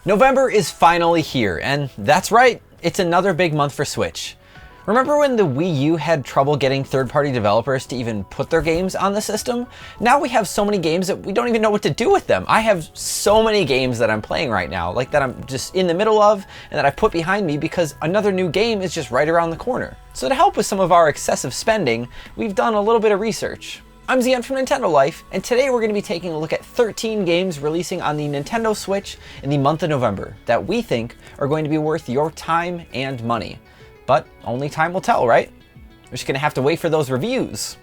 November is finally here, and that's right, it's another big month for Switch. Remember when the Wii U had trouble getting third-party developers to even put their games on the system? Now we have so many games that we don't even know what to do with them. I have so many games that I'm playing right now, like that I'm just in the middle of and that I've put behind me because another new game is just right around the corner. So to help with some of our excessive spending, we've done a little bit of research. I'm Zion from Nintendo Life, and today we're going to be taking a look at 13 games releasing on the Nintendo Switch in the month of November that we think are going to be worth your time and money. But only time will tell, right? We're just going to have to wait for those reviews.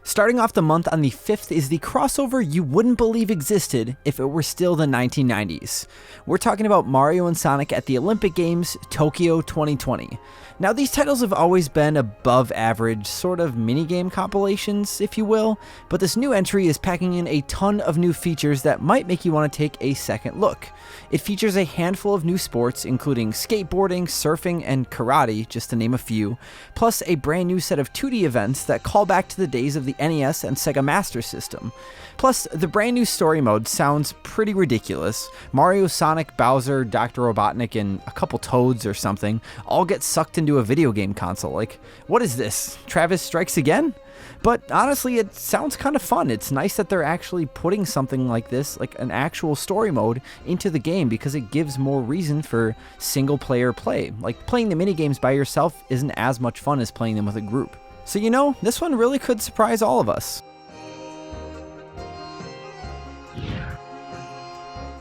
Starting off the month on the 5th is the crossover you wouldn't believe existed if it were still the 1990s. We're talking about Mario and Sonic at the Olympic Games, Tokyo 2020. Now these titles have always been above average, sort of minigame compilations, if you will, but this new entry is packing in a ton of new features that might make you want to take a second look. It features a handful of new sports, including skateboarding, surfing, and karate, just to name a few, plus a brand new set of 2D events that call back to the days of the NES and Sega Master System. Plus, the brand new story mode sounds pretty ridiculous. Mario, Sonic, Bowser, Dr. Robotnik, and a couple Toads or something all get sucked into a video game console. Like, what is this? Travis Strikes Again? But honestly, it sounds kind of fun. It's nice that they're actually putting something like this, like an actual story mode, into the game because it gives more reason for single player play. Like, playing the minigames by yourself isn't as much fun as playing them with a group. So you know, this one really could surprise all of us.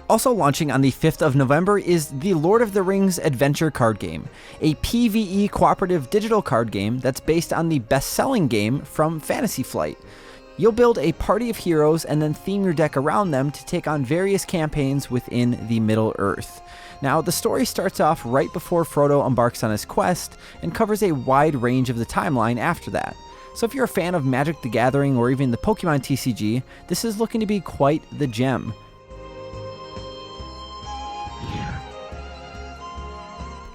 Also launching on the 5th of November is the Lord of the Rings adventure card game, a PvE cooperative digital card game that's based on the best-selling game from Fantasy Flight. You'll build a party of heroes and then theme your deck around them to take on various campaigns within the Middle-earth. Now, the story starts off right before Frodo embarks on his quest and covers a wide range of the timeline after that. So if you're a fan of Magic the Gathering or even the Pokemon TCG, this is looking to be quite the gem.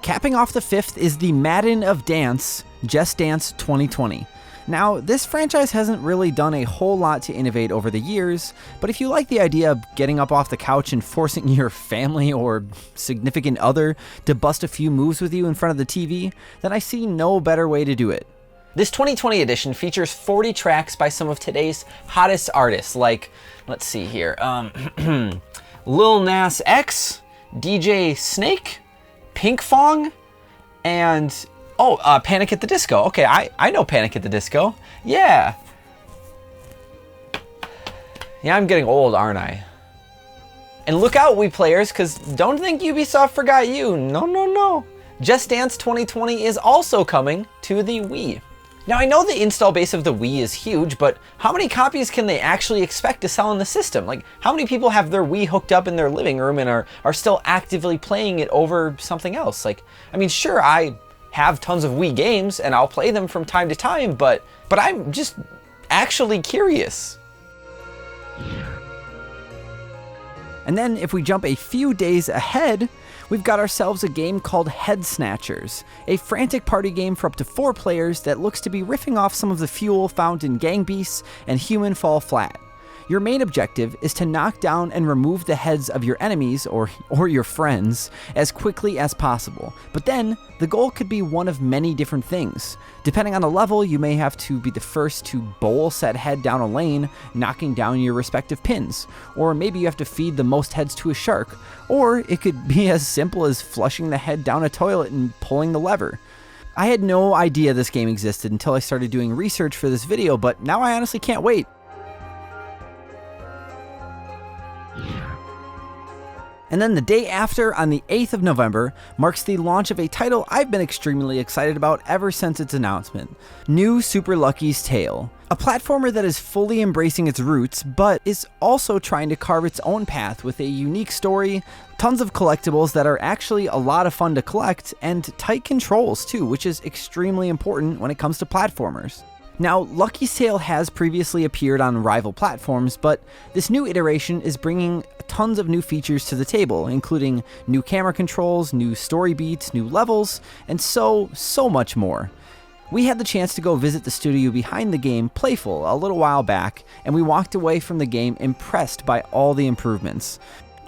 Capping off the 5th is the Madden of Dance, Just Dance 2020. Now, this franchise hasn't really done a whole lot to innovate over the years, but if you like the idea of getting up off the couch and forcing your family or significant other to bust a few moves with you in front of the TV, then I see no better way to do it. This 2020 edition features 40 tracks by some of today's hottest artists, like, let's see here, Lil Nas X, DJ Snake, Pinkfong, and Panic at the Disco. Okay, I know Panic at the Disco. Yeah, I'm getting old, aren't I? And look out, Wii players, because don't think Ubisoft forgot you. No. Just Dance 2020 is also coming to the Wii. Now, I know the install base of the Wii is huge, but how many copies can they actually expect to sell in the system? Like, how many people have their Wii hooked up in their living room and are still actively playing it over something else? Like, I mean, sure, I have tons of Wii games and I'll play them from time to time, but I'm just actually curious. And then if we jump a few days ahead, we've got ourselves a game called Head Snatchers, a frantic party game for up to 4 players that looks to be riffing off some of the fuel found in Gang Beasts and Human Fall Flat. Your main objective is to knock down and remove the heads of your enemies or your friends as quickly as possible. But then, the goal could be one of many different things. Depending on the level, you may have to be the first to bowl said head down a lane, knocking down your respective pins. Or maybe you have to feed the most heads to a shark. Or it could be as simple as flushing the head down a toilet and pulling the lever. I had no idea this game existed until I started doing research for this video, but now I honestly can't wait. And then the day after, on the 8th of November, marks the launch of a title I've been extremely excited about ever since its announcement, New Super Lucky's Tale. A platformer that is fully embracing its roots, but is also trying to carve its own path with a unique story, tons of collectibles that are actually a lot of fun to collect, and tight controls too, which is extremely important when it comes to platformers. Now, Lucky's Tale has previously appeared on rival platforms, but this new iteration is bringing tons of new features to the table, including new camera controls, new story beats, new levels, and so much more. We had the chance to go visit the studio behind the game, Playful, a little while back, and we walked away from the game impressed by all the improvements.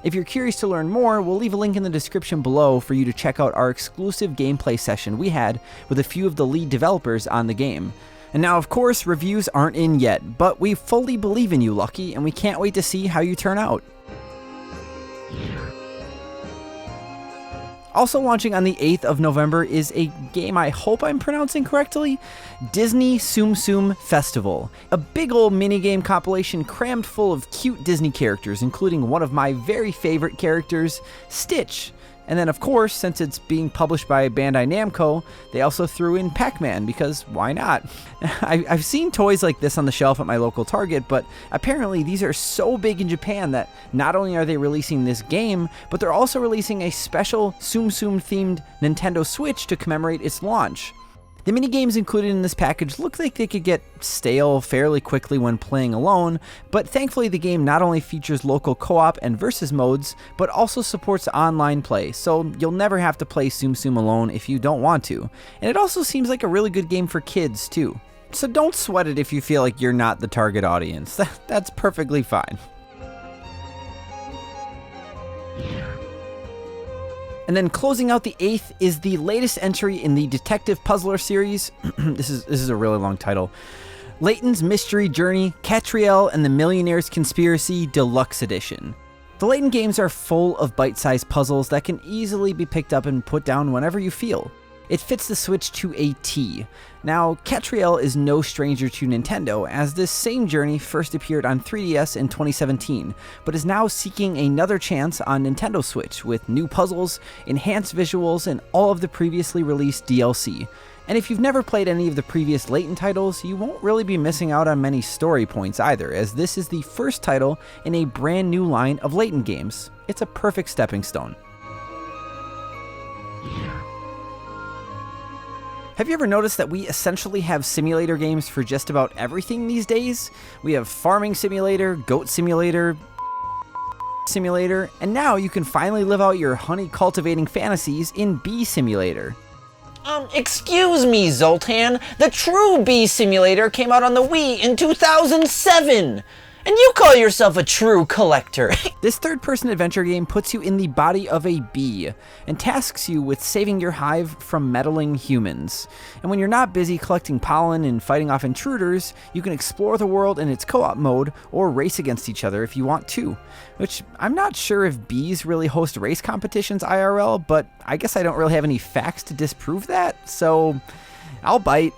If you're curious to learn more, we'll leave a link in the description below for you to check out our exclusive gameplay session we had with a few of the lead developers on the game. And now, of course, reviews aren't in yet, but we fully believe in you, Lucky, and we can't wait to see how you turn out. Also launching on the 8th of November is a game I hope I'm pronouncing correctly, Disney Tsum Tsum Festival. A big old minigame compilation crammed full of cute Disney characters, including one of my very favorite characters, Stitch. And then, of course, since it's being published by Bandai Namco, they also threw in Pac-Man, because why not? I've seen toys like this on the shelf at my local Target, but apparently these are so big in Japan that not only are they releasing this game, but they're also releasing a special Tsum Tsum themed Nintendo Switch to commemorate its launch. The minigames included in this package look like they could get stale fairly quickly when playing alone, but thankfully the game not only features local co-op and versus modes, but also supports online play, so you'll never have to play Tsum Tsum alone if you don't want to. And it also seems like a really good game for kids too. So don't sweat it if you feel like you're not the target audience. That's perfectly fine. And then closing out the 8th is the latest entry in the Detective Puzzler series. This is a really long title. Layton's Mystery Journey, Catriel and the Millionaire's Conspiracy Deluxe Edition. The Layton games are full of bite-sized puzzles that can easily be picked up and put down whenever you feel. It fits the Switch to a T. Now, Catriel is no stranger to Nintendo, as this same journey first appeared on 3DS in 2017, but is now seeking another chance on Nintendo Switch with new puzzles, enhanced visuals, and all of the previously released DLC. And if you've never played any of the previous Layton titles, you won't really be missing out on many story points either, as this is the first title in a brand new line of Layton games. It's a perfect stepping stone. Have you ever noticed that we essentially have simulator games for just about everything these days? We have Farming Simulator, Goat Simulator, and now you can finally live out your honey cultivating fantasies in Bee Simulator. Excuse me, Zoltan. The true Bee Simulator came out on the Wii in 2007! And you call yourself a true collector. This third-person adventure game puts you in the body of a bee and tasks you with saving your hive from meddling humans. And when you're not busy collecting pollen and fighting off intruders, you can explore the world in its co-op mode or race against each other if you want to. Which, I'm not sure if bees really host race competitions IRL, but I guess I don't really have any facts to disprove that, so I'll bite.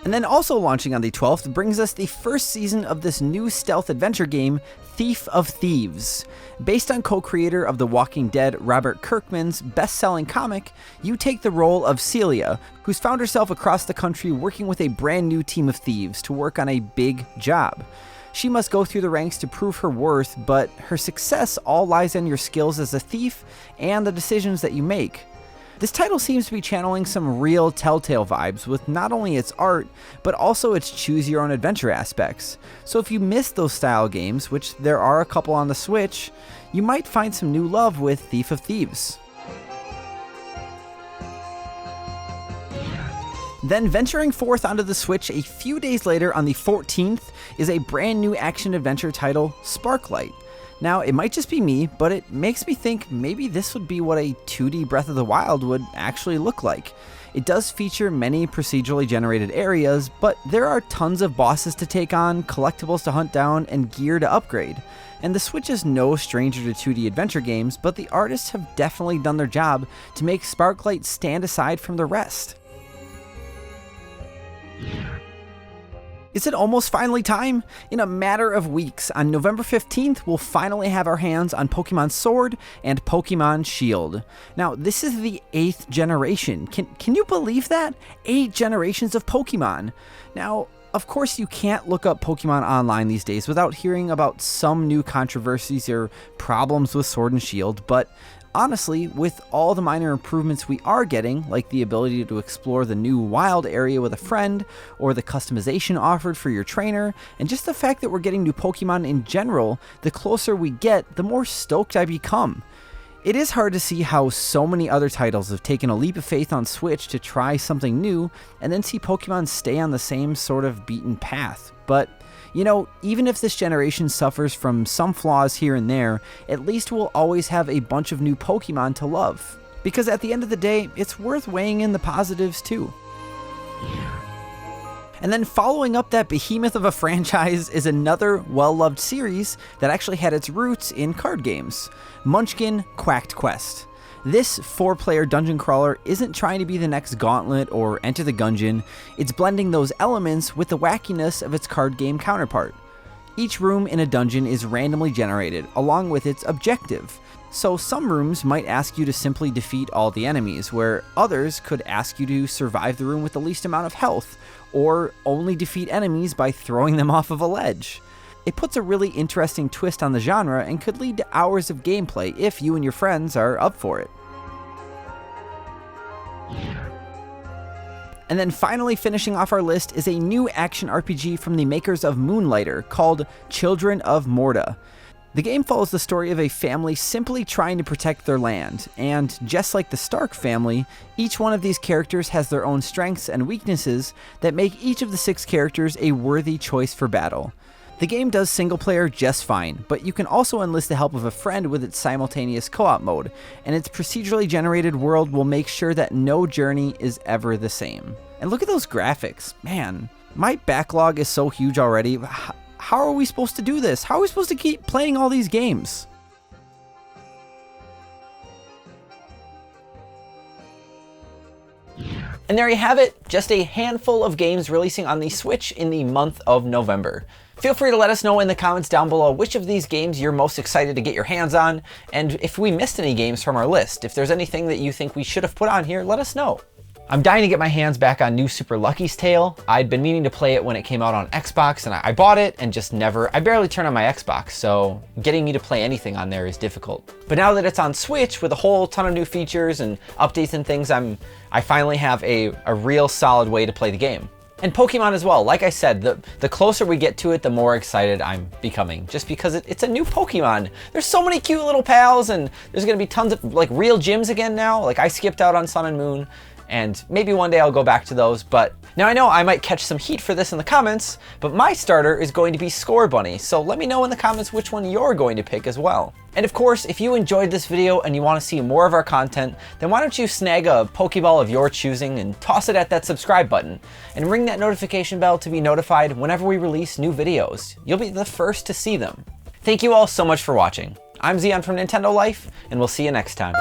And then also launching on the 12th brings us the first season of this new stealth adventure game, Thief of Thieves. Based on co-creator of The Walking Dead, Robert Kirkman's best-selling comic, you take the role of Celia, who's found herself across the country working with a brand new team of thieves to work on a big job. She must go through the ranks to prove her worth, but her success all lies in your skills as a thief and the decisions that you make. This title seems to be channeling some real Telltale vibes with not only its art, but also its choose-your-own-adventure aspects. So if you missed those style games, which there are a couple on the Switch, you might find some new love with Thief of Thieves. Then venturing forth onto the Switch a few days later on the 14th is a brand new action-adventure title, Sparklight. Now, it might just be me, but it makes me think maybe this would be what a 2D Breath of the Wild would actually look like. It does feature many procedurally generated areas, but there are tons of bosses to take on, collectibles to hunt down, and gear to upgrade. And the Switch is no stranger to 2D adventure games, but the artists have definitely done their job to make Sparklight stand aside from the rest. Is it almost finally time? In a matter of weeks, on November 15th, we'll finally have our hands on Pokemon Sword and Pokemon Shield. Now, this is the 8th generation. Can you believe that? 8 generations of Pokemon. Now, of course, you can't look up Pokemon online these days without hearing about some new controversies or problems with Sword and Shield, but honestly, with all the minor improvements we are getting, like the ability to explore the new wild area with a friend, or the customization offered for your trainer, and just the fact that we're getting new Pokemon in general, the closer we get, the more stoked I become. It is hard to see how so many other titles have taken a leap of faith on Switch to try something new, and then see Pokemon stay on the same sort of beaten path. But, you know, even if this generation suffers from some flaws here and there, at least we'll always have a bunch of new Pokemon to love. Because at the end of the day, it's worth weighing in the positives too. And then following up that behemoth of a franchise is another well-loved series that actually had its roots in card games, Munchkin Quacked Quest. This 4-player dungeon crawler isn't trying to be the next Gauntlet or Enter the Gungeon, it's blending those elements with the wackiness of its card game counterpart. Each room in a dungeon is randomly generated, along with its objective. So some rooms might ask you to simply defeat all the enemies, where others could ask you to survive the room with the least amount of health, or only defeat enemies by throwing them off of a ledge. It puts a really interesting twist on the genre and could lead to hours of gameplay if you and your friends are up for it. And then finally finishing off our list is a new action RPG from the makers of Moonlighter called Children of Morta. The game follows the story of a family simply trying to protect their land, and just like the Stark family, each one of these characters has their own strengths and weaknesses that make each of the 6 characters a worthy choice for battle. The game does single player just fine, but you can also enlist the help of a friend with its simultaneous co-op mode, and its procedurally generated world will make sure that no journey is ever the same. And look at those graphics, man. My backlog is so huge already. How are we supposed to do this? How are we supposed to keep playing all these games? And there you have it, just a handful of games releasing on the Switch in the month of November. Feel free to let us know in the comments down below which of these games you're most excited to get your hands on, and if we missed any games from our list. If there's anything that you think we should have put on here, let us know. I'm dying to get my hands back on New Super Lucky's Tale. I'd been meaning to play it when it came out on Xbox, and I bought it and just I barely turn on my Xbox, so getting me to play anything on there is difficult. But now that it's on Switch with a whole ton of new features and updates and things, I finally have a real solid way to play the game. And Pokemon as well. Like I said, the closer we get to it, the more excited I'm becoming, just because it's a new Pokemon. There's so many cute little pals, and there's gonna be tons of like real gyms again now. Like I skipped out on Sun and Moon, and maybe one day I'll go back to those. But now I know I might catch some heat for this in the comments, but my starter is going to be Scorbunny, so let me know in the comments which one you're going to pick as well. And of course, if you enjoyed this video and you want to see more of our content, then why don't you snag a Pokeball of your choosing and toss it at that subscribe button, and ring that notification bell to be notified whenever we release new videos. You'll be the first to see them. Thank you all so much for watching. I'm Zion from Nintendo Life, and we'll see you next time.